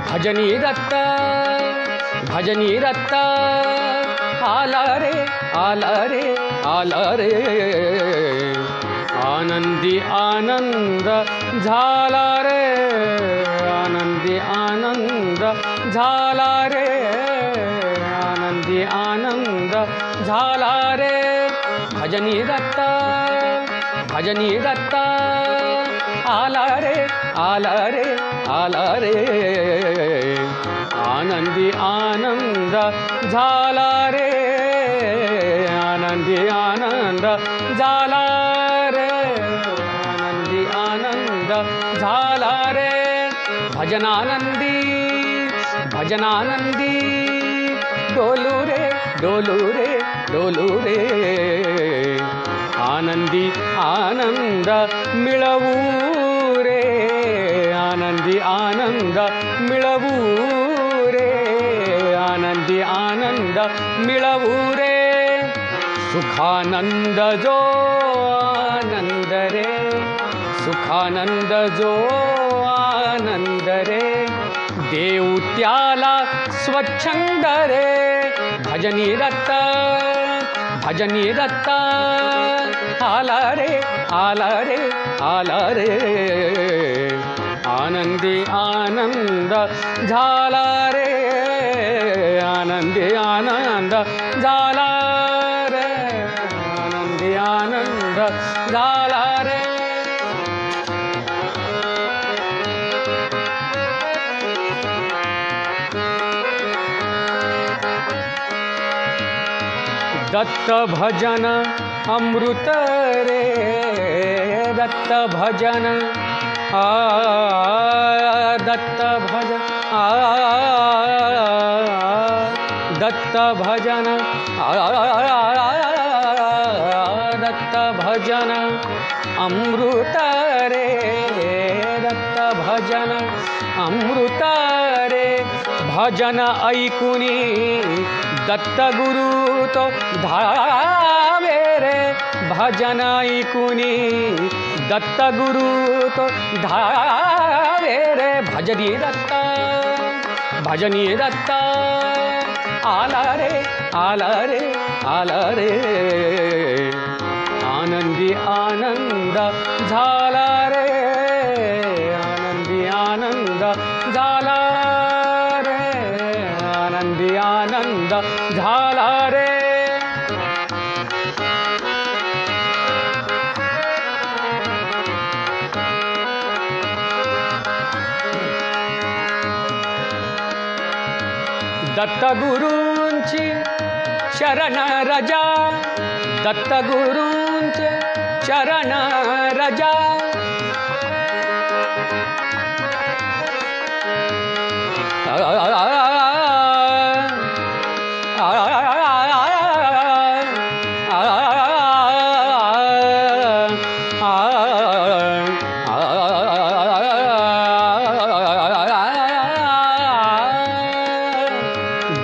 भजनी दत्त भजनी दत्त आला रे आला रे आला रे आनंदी आनंद झाला रे आनंदी आनंद झाला रे आनंदी आनंद झाला रे भजनी दत्त आला रे आला रे आला रे आनंदी आनंद झाला रे आनंदी आनंद झाला रे आनंदी आनंद झाला रे भजनानंदी भजनानंदी डोलू रे डोलू रे डोलू रे आनंदी आनंद मिळवू रे आनंदी आनंद मिळवू रे आनंदी आनंद मिळवू रे सुखानंद जो आनंद रे सुखानंद जो आनंद रे देऊ त्याला स्वच्छंद रे भजनी दत्त भजनी दत्त आला रे आला रे आला रे आनंदी आनंद झाला रे आनंदी आनंद झाला रे आनंदी आनंद झाला रे दत्त भजन अमृत रे दत्त भजन दत्त भजन दत्त भजन दत्त भजन अमृत रे दत्त भजन अमृत रे भजन ऐकुनी दत्त गुरु तो धावे रे भजन ऐकुनी दत्त गुरु तो धावे रे भजनी दत्त आला रे आला रे आला रे आनंदी आनंद झाला रे आनंदी आनंद झाला रे आनंदी आनंद झाला रे दत्त गुरूंची शरण रजा दत्त गुरूंचे शरण रजा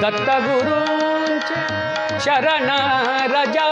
दत्त गुरूंचे शरण रजा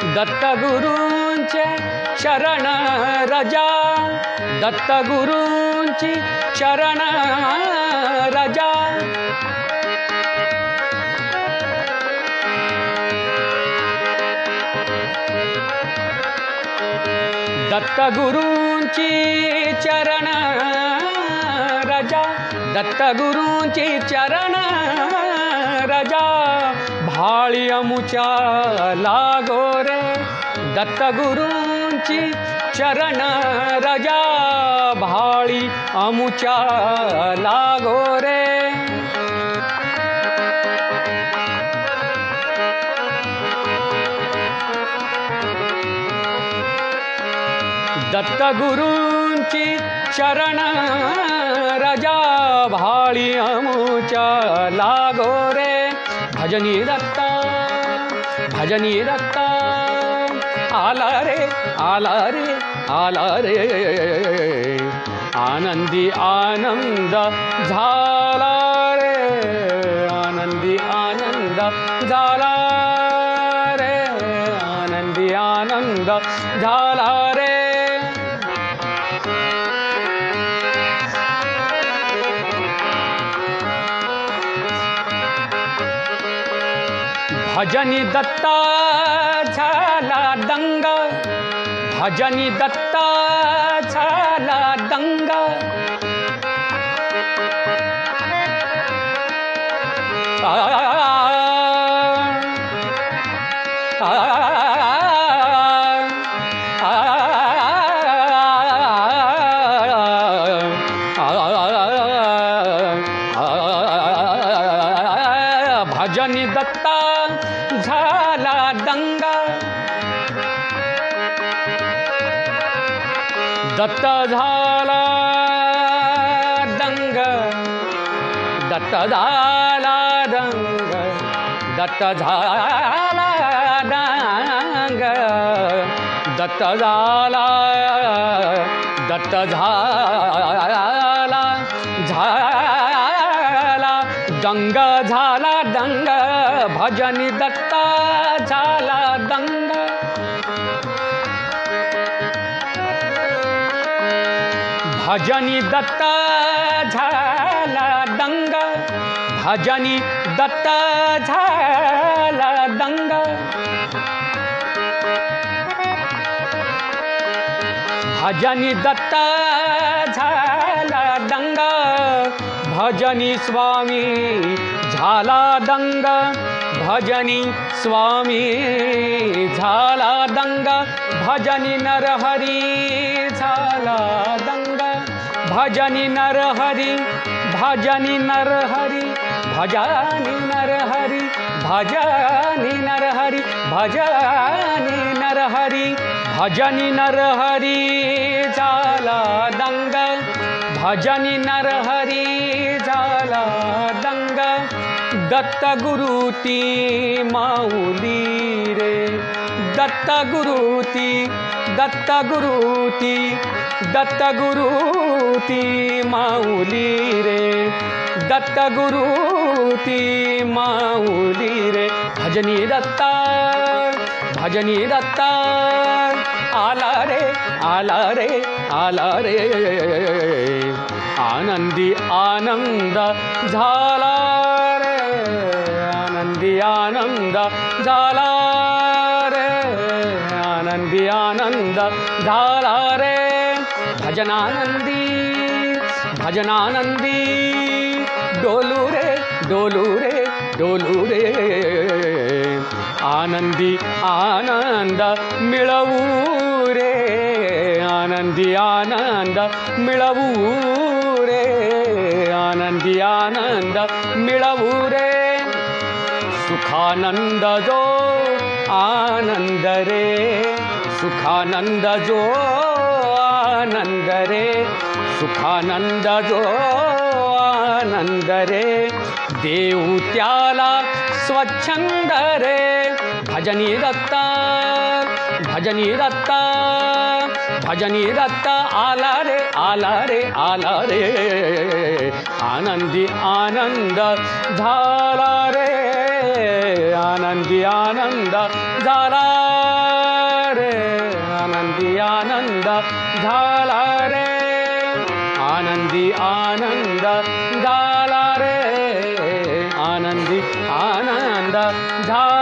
दत्त गुरूंचे शरण रजा दत्त गुरूंची शरण रजा दत्त गुरूंची चरण रजा दत्त गुरूंची चरण रजा भाळी अमुच्या लागो रे दत्त गुरूंची चरण रजा भाळी अमुच्या लागो रे दत्तगुरूंची चरण रजा भाळी अमुच्या लागो रे भजनी दत्ता भजनी दत्ता आला रे आला रे आला रे आनंदी आनंद झाला रे आनंदी आनंद झाला रे आनंदी आनंद झाला रे भजनी दत्ता झाला दंग भजनी दत्ता झाला दंग भजनी दत्ता झाला दंग दत्त झाला दंग दत्त झाला दंग दत्त झाला दंग दत्त झाला दत्त झाला झाला दंग झाला दंग भजनी दत्ता झाला दंग भजनी दत्ता झाला दंग भजनी दत्ता झाला दंग भजनी दत्ता झाला दंग भजनी स्वामी झाला दंग भजनी स्वामी झाला दंग भजनी नरहरी झाला दंग भजनी नरहरी भजनी नरहरी भजनी नरहरी भजनी नरहरी भजनी नरहरी भजनी नरहरी झाला दंग भजनी नरहरी झाला दंग दत्त गुरुती माऊली रे दत्त गुरुती दत्त गुरुती दत्त गुरुती माऊली रे दत्त गुरुती माऊली रे भजनी दत्ता भजनी दत्ता आला रे आला रे आला रे आनंदी आनंद झाला रे आनंदी आनंद झाला रे आनंदी आनंद झाला रे भजनानंदी भजनानंदी डोलू रे डोलू रे डोलू रे आनंदी आनंद मिळवू रे आनंदी आनंद मिळवू रे आनंदी आनंद मिळवू रे सुखानंद जो आनंद रे सुखानंद जो आनंद रे सुखानंद जो आनंद रे देऊ त्याला स्वच्छंद रे भजनी दत्ता भजनी दत्ता भजनी दत्ता आला रे आला रे आला रे आनंदी आनंद झाला रे आनंदी आनंद झाला रे आनंदी आनंद झाला रे आनंदी आनंद झाला रे आनंदी आनंद झाला